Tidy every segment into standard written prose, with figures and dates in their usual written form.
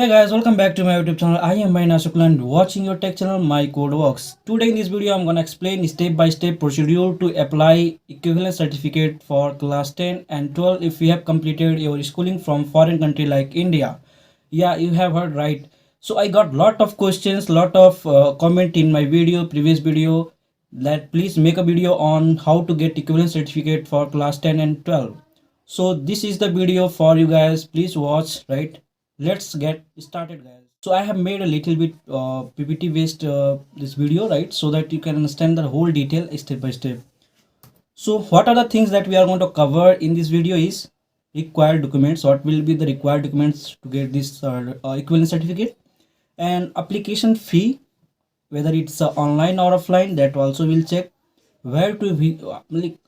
Hey guys, welcome back to my YouTube channel. I am Maina Shukla and watching your tech channel My Code Works. Today in this video, I'm gonna explain step by step procedure to apply equivalent certificate for class 10 and 12 if you have completed your schooling from foreign country like India. Yeah, you have heard right. So I got lot of questions, lot of comment in my previous video, that please make a video on how to get equivalent certificate for class 10 and 12. So this is the video for you guys. Please watch, right? Let's get started, guys. So I have made a little bit PPT based this video, right, so that you can understand the whole detail step by step. So what are the things that we are going to cover in this video is required documents. What will be the required documents to get this equivalent certificate, and application fee, whether it's online or offline, that also will check. Where to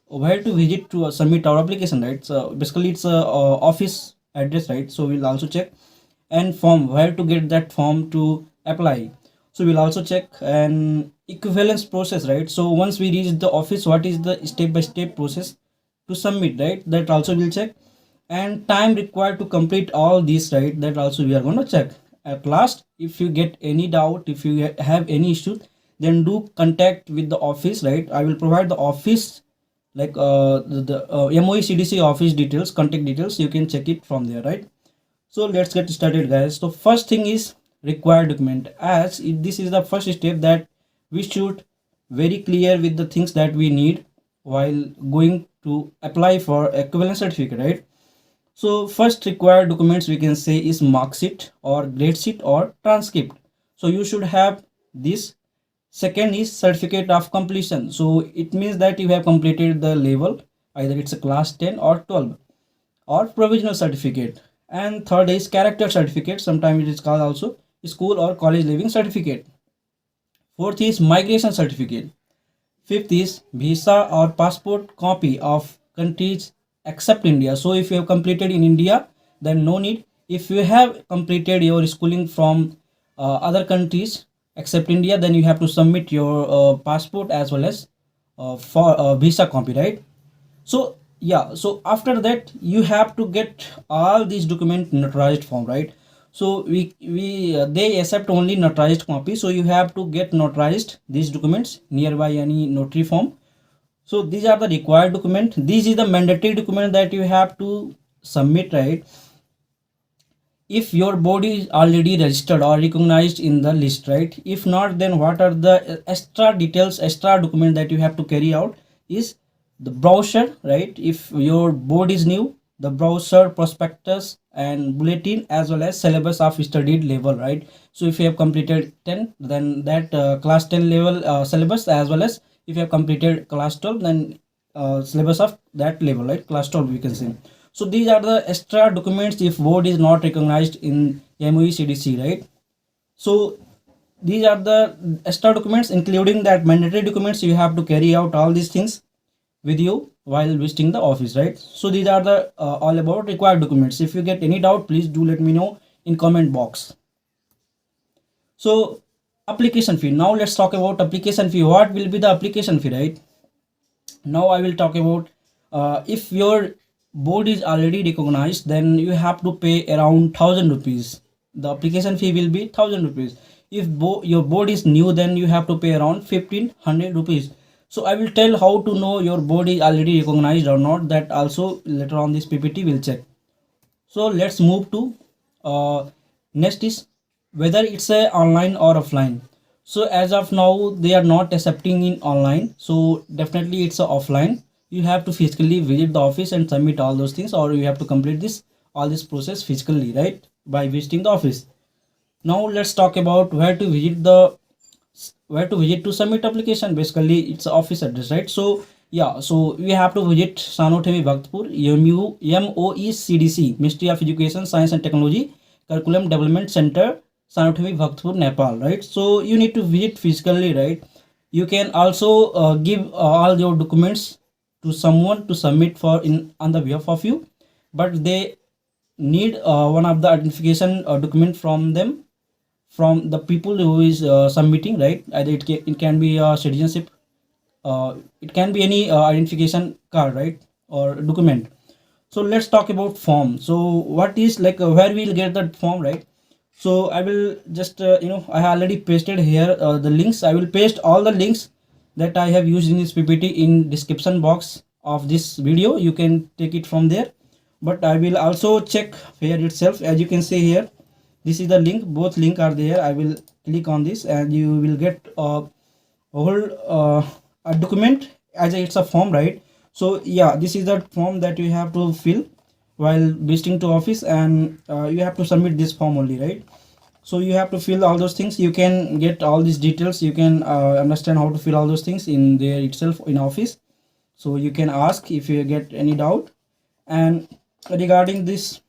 where to visit to submit our application, right? So basically it's a office address, right? So we'll also check. And form, where to get that form to apply, so we'll also check. And equivalence process, right? So once we reach the office, what is the step by step process to submit, right? That also will check. And time required to complete all these, right? That also we are going to check. At last, if you get any doubt, if you have any issue, then do contact with the office, right? I will provide the office, like the MOE CDC office details, contact details. You can check it from there, right? So let's get started, guys. So first thing is required document. As this is the first step, that we should very clear with the things that we need while going to apply for equivalent certificate, right? So first required documents we can say is mark sheet or grade sheet or transcript. So you should have this. Second is certificate of completion. So it means that you have completed the level, either it's a class 10 or 12, or provisional certificate. And third is character certificate, sometimes it is called also school or college leaving certificate. Fourth is migration certificate. Fifth is visa or passport copy of countries except India. So if you have completed in India, then no need. If you have completed your schooling from other countries except India, then you have to submit your passport as well as for visa copy, right? So yeah, so after that you have to get all these document notarized form, right? So we they accept only notarized copy, so you have to get notarized these documents nearby any notary form. So these are the required document. This is the mandatory document that you have to submit, right? If your body is already registered or recognized in the list, right? If not, then what are the extra details, extra document that you have to carry out is the brochure, right? If your board is new, the brochure, prospectus and bulletin, as well as syllabus of studied level, right? So if you have completed 10, then that class 10 level syllabus, as well as if you have completed class 12, then syllabus of that level, right? Class 12 we can say. So these are the extra documents if board is not recognized in MOE CDC, right? So these are the extra documents, including that mandatory documents. You have to carry out all these things with you while visiting the office, right? So these are the all about required documents. If you get any doubt, please do let me know in comment box. So application fee. Now let's talk about application fee. What will be the application fee, right? Now I will talk about if your board is already recognized, then you have to pay around 1000 rupees. The application fee will be 1000 rupees. If your board is new, then you have to pay around 1500 rupees. So I will tell how to know your board is already recognized or not. That also later on this PPT will check. So let's move to next is whether it's a online or offline. So as of now they are not accepting in online, so definitely it's a offline. You have to physically visit the office and submit all those things, or you have to complete this all this process physically, right, by visiting the office. Now let's talk about where to visit to submit application. Basically it's office address, right? So yeah, so we have to visit Sanothemi Bhaktapur, MOECDC, Ministry of Education, Science and Technology, Curriculum Development Center, Sanothemi Bhaktapur, Nepal, right? So you need to visit physically, right? You can also give all your documents to someone to submit for in on the behalf of you, but they need one of the identification document from them, from the people who is submitting, right? Either it can be a citizenship, it can be any identification card, right, or document. So let's talk about form. So what is like where we'll get that form, right? So I will just I have already pasted here the links. I will paste all the links that I have used in this ppt in description box of this video. You can take it from there, but I will also check here itself. As you can see here, this is the link, both link are there. I will click on this and you will get a whole a document as it's a form, right? So yeah, this is the form that you have to fill while visiting to office, and you have to submit this form only, right? So you have to fill all those things. You can get all these details. You can understand how to fill all those things in there itself in office. So you can ask if you get any doubt. And regarding this,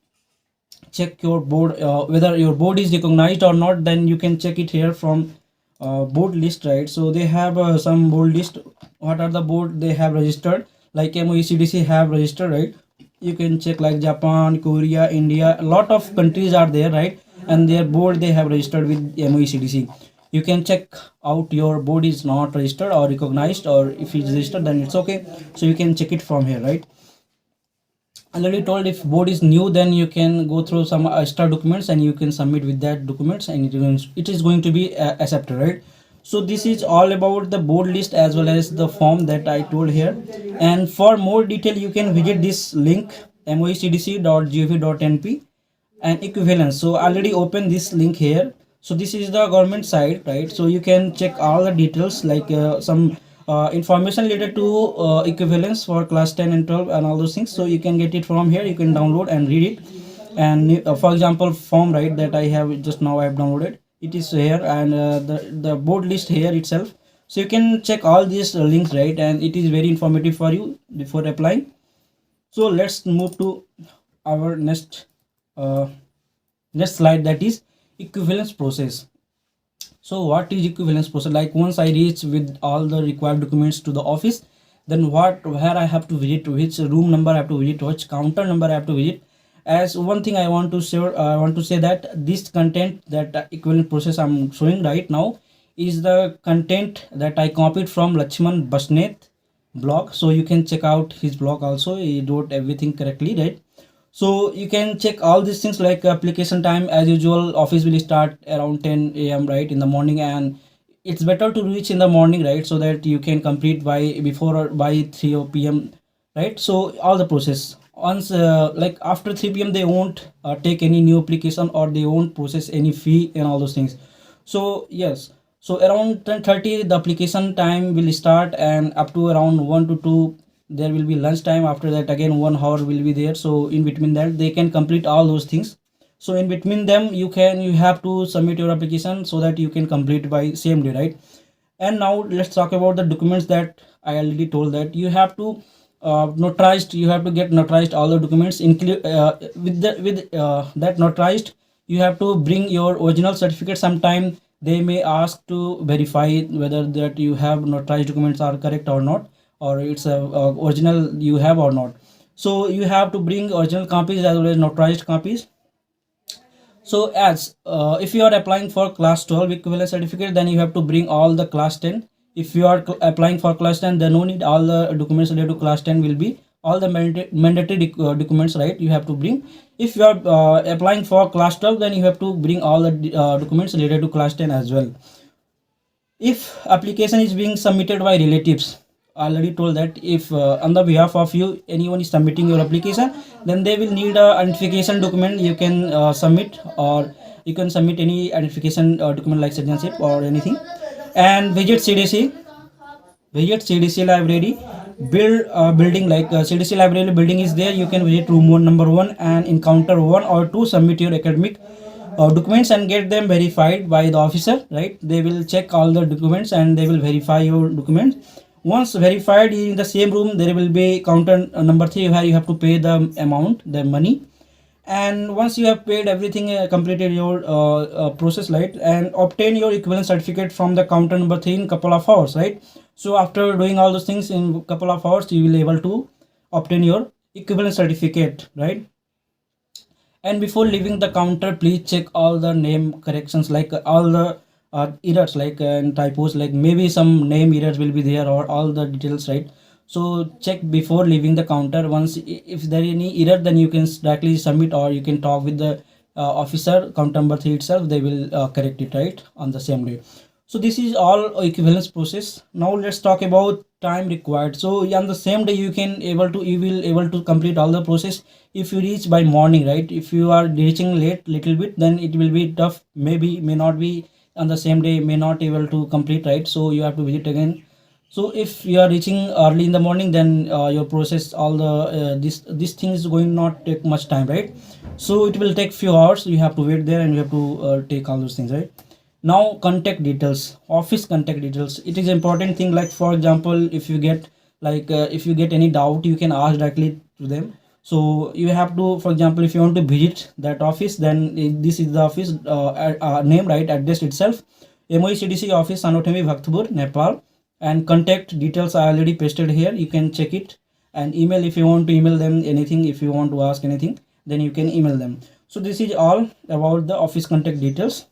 check your board, whether your board is recognized or not, then you can check it here from board list, right? So they have some board list. What are the board they have registered? Like MOECDC have registered, right? You can check like Japan, Korea, India, a lot of countries are there, right? And their board they have registered with MOECDC. You can check out your board is not registered or recognized, or if it's registered then it's okay. So you can check it from here, right? Already told, if board is new, then you can go through some extra documents and you can submit with that documents, and it is going to be accepted, right? So this is all about the board list as well as the form that I told here. And for more detail you can visit this link, moecdc.gov.np and equivalence. So already open this link here. So this is the government site, right? So you can check all the details, like some information related to equivalence for class 10 and 12 and all those things. So you can get it from here. You can download and read it. And for example, form, right, that I have just now I have downloaded, it is here, and the board list here itself. So you can check all these links, right? And it is very informative for you before applying. So let's move to our uh, next slide, that is equivalence process. So what is equivalence process? Like once I reach with all the required documents to the office, then where I have to visit, which room number I have to visit, which counter number I have to visit. As one thing I want to say that this content, that equivalent process I'm showing right now, is the content that I copied from Lakshman Basnet blog. So you can check out his blog also. He wrote everything correctly, right? So you can check all these things, like application time. As usual, office will start around 10 a.m, right, in the morning, and it's better to reach in the morning, right, so that you can complete by before or by 3 p.m, right? So all the process, once like after 3 p.m they won't take any new application, or they won't process any fee and all those things. So yes, so around 10:30 the application time will start, and up to around 1 to 2 there will be lunch time. After that again 1 hour will be there. So in between that they can complete all those things. So in between them you have to submit your application so that you can complete by same day, right? And now let's talk about the documents that I already told, that you have to notarized. You have to get notarized all the documents, include with that notarized. You have to bring your original certificate. Sometime they may ask to verify whether that you have notarized documents are correct or not, or it's a original you have or not. So you have to bring original copies as well as notarized copies. So as if you are applying for class 12 equivalent certificate, then you have to bring all the class 10. If you are applying for class 10, then no need, all the documents related to class 10 will be all the mandatory documents, right, you have to bring. If you are applying for class 12, then you have to bring all the documents related to class 10 as well. If application is being submitted by relatives, I already told that if on the behalf of you anyone is submitting your application, then they will need a identification document. You can submit, or you can submit any identification document like citizenship or anything. And visit CDC library building, like CDC library building is there. You can visit room 1 number 1 and encounter 1 or 2, submit your academic documents and get them verified by the officer, right? They will check all the documents and they will verify your documents. Once verified, in the same room there will be counter number 3 where you have to pay the amount, the money. And once you have paid everything, completed your process, right, and obtain your equivalent certificate from the counter number 3 in couple of hours, right? So after doing all those things in couple of hours, you will able to obtain your equivalent certificate, right? And before leaving the counter, please check all the name corrections, like all the errors, like and typos, like maybe some name errors will be there, or all the details, right? So check before leaving the counter. Once if there is any error, then you can directly submit, or you can talk with the officer count number 3 itself, they will correct it right on the same day. So this is all equivalence process. Now let's talk about time required. So on the same day you will able to complete all the process if you reach by morning, right? If you are reaching late little bit, then it will be tough, maybe may not be on the same day, may not able to complete, right? So you have to visit again. So if you are reaching early in the morning, then your process all the this thing is going not take much time, right? So it will take few hours, you have to wait there and you have to take all those things, right? Now contact details, office contact details, it is important thing. Like for example, if you get if you get any doubt, you can ask directly to them. So you have to, for example, if you want to visit that office, then this is the office name, right? Address itself, MOECDC office, Sanotemi, Bhaktapur, Nepal. And contact details are already pasted here, you can check it. And email, if you want to email them anything, if you want to ask anything, then you can email them. So this is all about the office contact details.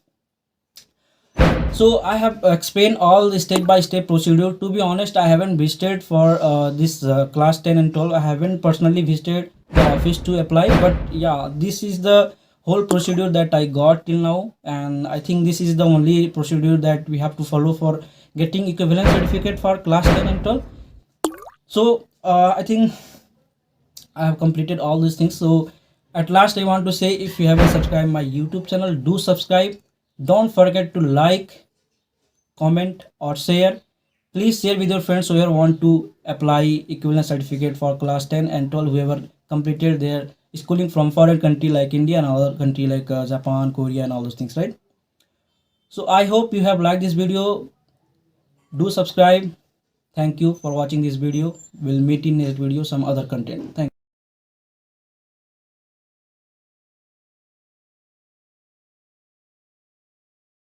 So I have explained all the step by step procedure. To be honest, I haven't visited for this class 10 and 12. I haven't personally visited the office to apply, but yeah, this is the whole procedure that I got till now, and I think this is the only procedure that we have to follow for getting equivalent certificate for class 10 and 12. So I think I have completed all these things. So at last I want to say, if you haven't subscribed my YouTube channel, do subscribe. Don't forget to like, comment or share. Please share with your friends who want to apply equivalent certificate for class 10 and 12, whoever completed their schooling from foreign country like India and other country like Japan, Korea and all those things, right? So I hope you have liked this video. Do subscribe. Thank you for watching this video. We'll meet in next video some other content. Thank you.